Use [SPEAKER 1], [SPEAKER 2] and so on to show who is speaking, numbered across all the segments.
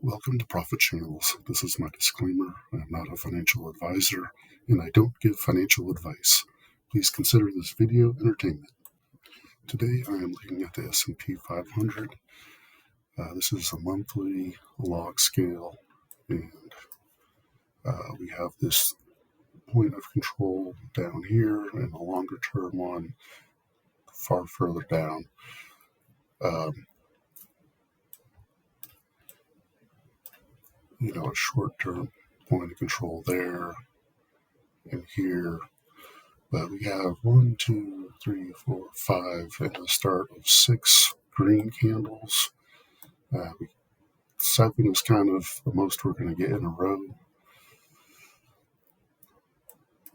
[SPEAKER 1] Welcome to Profit Channels. This is my disclaimer. I am not a financial advisor and I don't give financial advice. Please consider this video entertainment. Today I am looking at the S&P 500. This is a monthly log scale and we have this point of control down here and a longer term one far further down. A short-term point of control there and here. But we have 1, 2, 3, 4, 5 at the start of 6 green candles. 7 is kind of the most we're going to get in a row.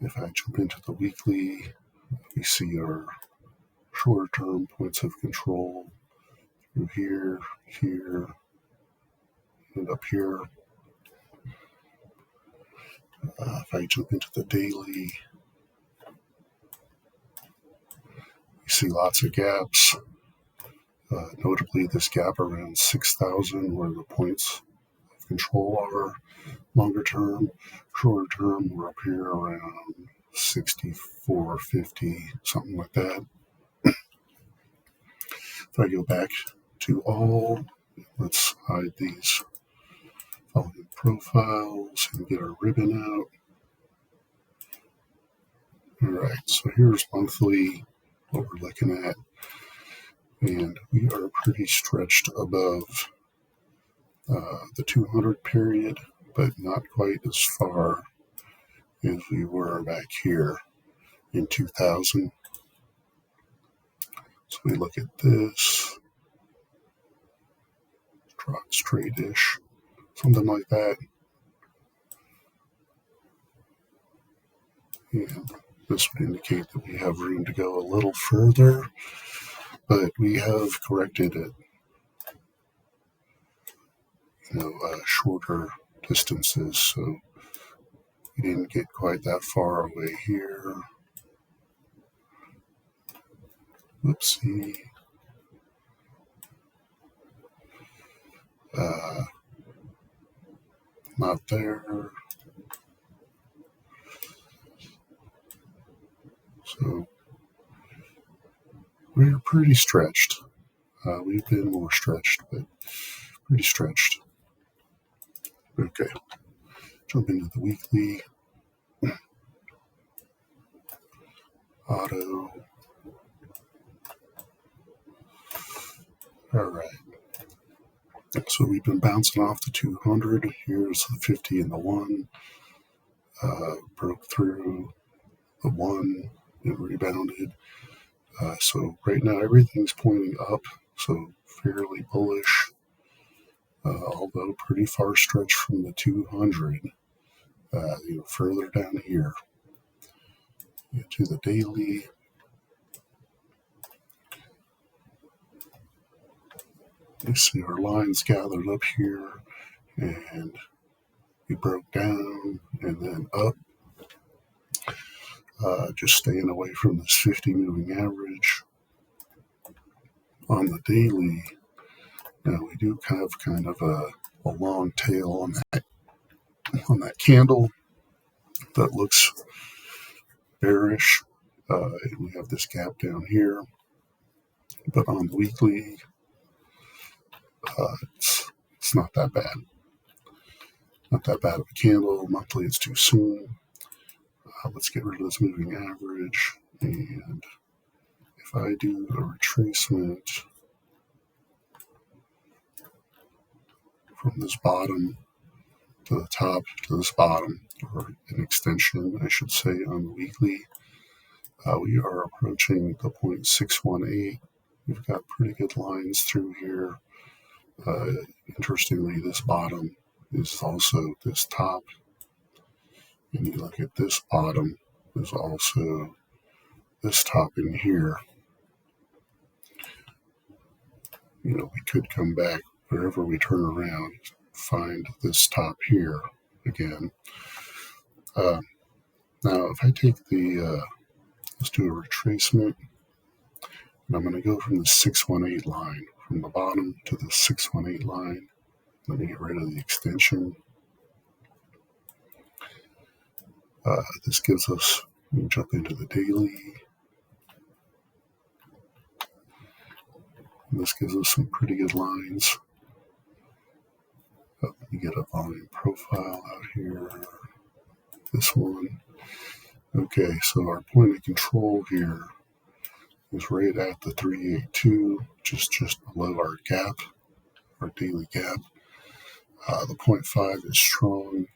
[SPEAKER 1] If I jump into the weekly, we see our shorter-term points of control through here, here, and up here. If I jump into the daily, we see lots of gaps. Notably, this gap around 6,000 where the points of control are longer term. Shorter term, we're up here around 64.50, something like that. If I go back to all, let's hide these volume profiles and get our ribbon out. All right, so here's monthly, what we're looking at. And we are pretty stretched above the 200 period, but not quite as far as we were back here in 2000. So we look at this, draw it straight-ish, something like that. And this would indicate that we have room to go a little further, but we have corrected it, shorter distances, so we didn't get quite that far away here. Whoopsie. Not there. So we're pretty stretched. We've been more stretched, but pretty stretched. Okay, jump into the weekly. Auto. All right. So we've been bouncing off the 200. Here's the 50 and the 1. Broke through the 1 and rebounded. So right now everything's pointing up, so fairly bullish, although pretty far stretched from the 200. Further down here. Get to the daily. You see our lines gathered up here, and we broke down and then up. Just staying away from this 50 moving average. On the daily, we do have kind of a long tail on that candle that looks bearish. And we have this gap down here, but on the weekly, it's not that bad. Not that bad of a candle. Monthly, it's too soon. Let's get rid of this moving average, and if I do a retracement from this bottom to the top to this bottom, or an extension, I should say, on the weekly, we are approaching the 0.618. We've got pretty good lines through here. Interestingly, this bottom is also this top. And you look at this bottom, is also this top in here. We could come back wherever we turn around, find this top here again. Now, if I take let's do a retracement, and I'm going to go from the 618 line, from the bottom to the 618 line. Let me get rid of the extension. This gives us, we can jump into the daily. And this gives us some pretty good lines. Let me get a volume profile out here. This one. Okay, so our point of control here is right at the 382, just below our gap, our daily gap. The 0.5 is strong.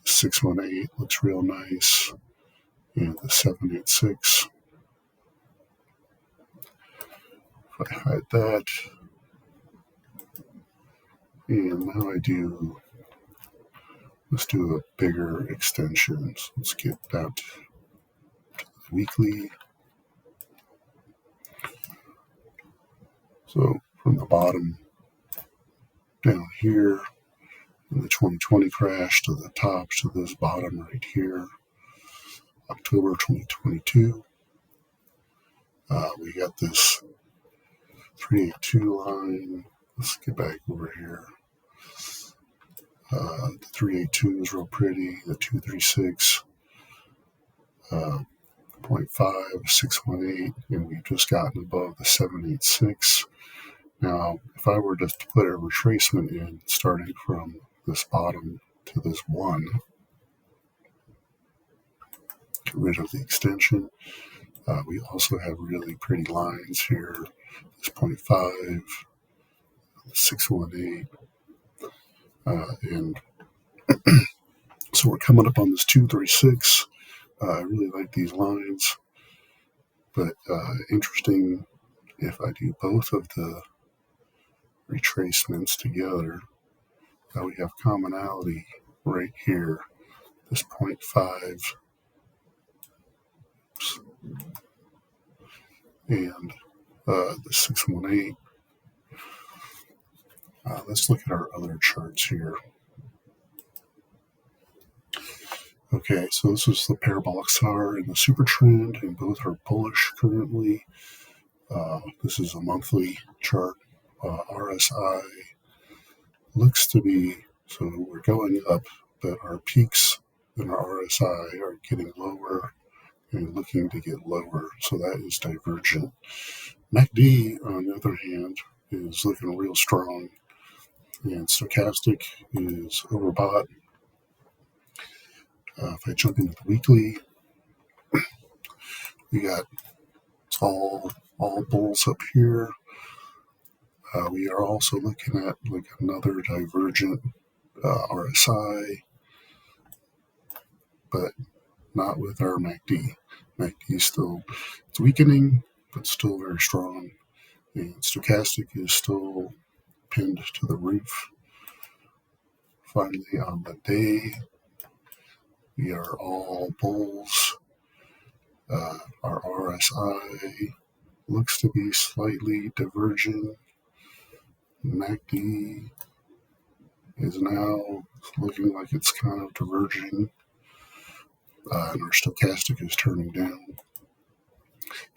[SPEAKER 1] The 618 looks real nice. And the 786. If I hide that, and now let's do a bigger extension. So let's get down to the weekly. So from the bottom down here, in the 2020 crash to the top to this bottom right here, October 2022. We got this 382 line. Let's get back over here. The 382 is real pretty. The 236, 0.5, 618, and we've just gotten above the 786. Now, if I were to put a retracement in, starting from this bottom to this one, get rid of the extension. We also have really pretty lines here. This 0.5, 618, and so we're coming up on this 236. I really like these lines, but interesting if I do both of the retracements together, we have commonality right here, this 0.5 and the 618. Let's look at our other charts here. Okay, so this is the parabolic SAR and the super trend, and both are bullish currently. This is a monthly chart. RSI looks to be, so we're going up, but our peaks in our RSI are getting lower and looking to get lower, so that is divergent. MACD, on the other hand, is looking real strong, and stochastic is overbought. If I jump into the weekly, we got it's all bulls up here. We are also looking at like another divergent RSI, but not with our MACD. MACD still, it's weakening, but still very strong. And stochastic is still pinned to the roof. Finally, on the day, we are all bulls. Our RSI looks to be slightly diverging. MACD is now looking like it's kind of diverging, and our stochastic is turning down.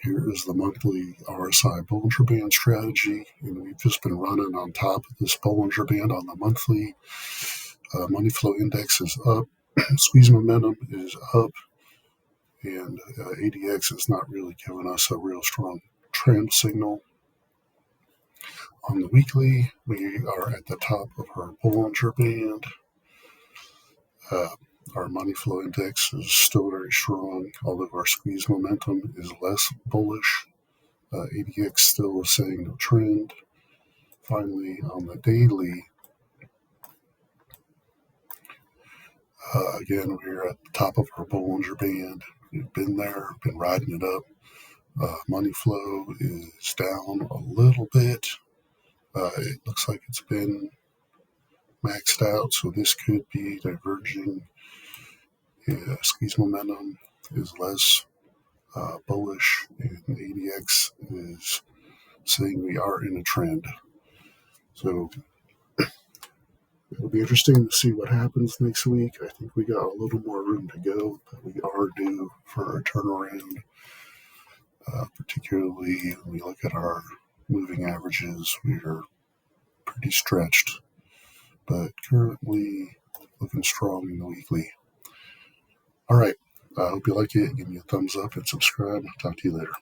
[SPEAKER 1] Here is the monthly RSI Bollinger Band strategy, and we've just been running on top of this Bollinger Band on the monthly. Money flow index is up, squeeze momentum is up, and ADX is not really giving us a real strong trend signal. On the weekly, we are at the top of our Bollinger Band. Our money flow index is still very strong, although our squeeze momentum is less bullish. ADX still is saying no trend. Finally, on the daily, again, we're at the top of our Bollinger Band. We've been there, been riding it up. Money flow is down a little bit. It looks like it's been maxed out, so this could be diverging. Squeeze momentum is less bullish, and ADX is saying we are in a trend. So it'll be interesting to see what happens next week. I think we got a little more room to go, but we are due for a turnaround, particularly when we look at our moving averages. We are pretty stretched. but currently looking strong in the weekly. All right. I hope you like it. Give me a thumbs up and subscribe. Talk to you later.